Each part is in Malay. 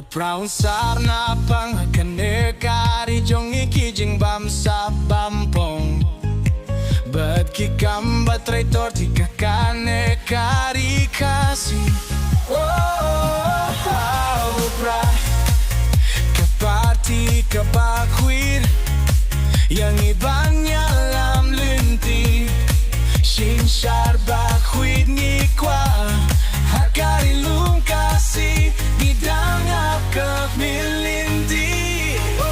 Prah sarna pang kanekari jong ikijing bam sa bampong Bad ki kamba traitor ti kakane kari kasi U Prah Kapati kabakwir Yang ibanya lam linti Shinshar bakwid ngikwa Hakari lung kasi Bidangap kag milindi U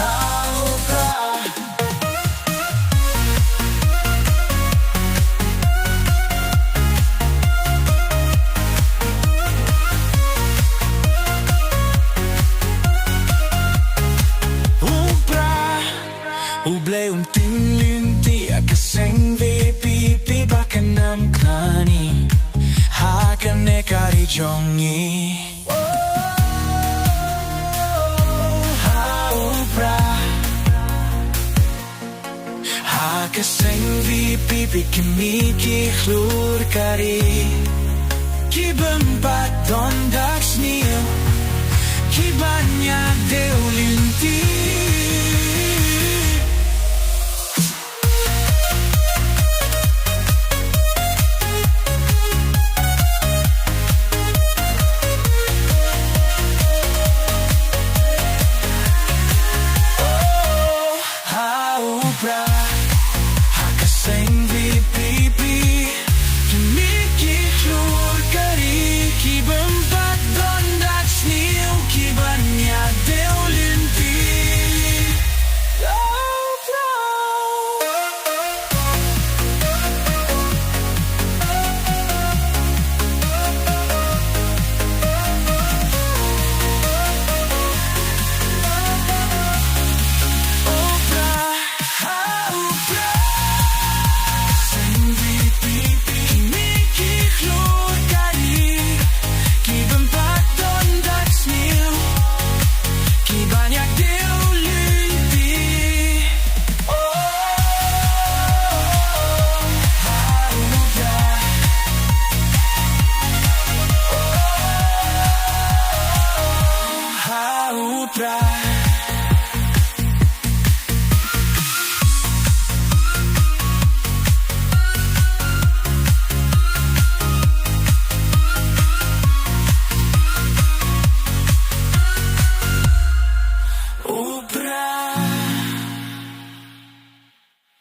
Prah U Prah Ublay tinlinti Akaseng VPP Bakan nam klani Hakane kari jongi U Prah Hakaseng VPP Kimiki khlur kari Kibempat dondak snil Kibanyak deulinti U Prah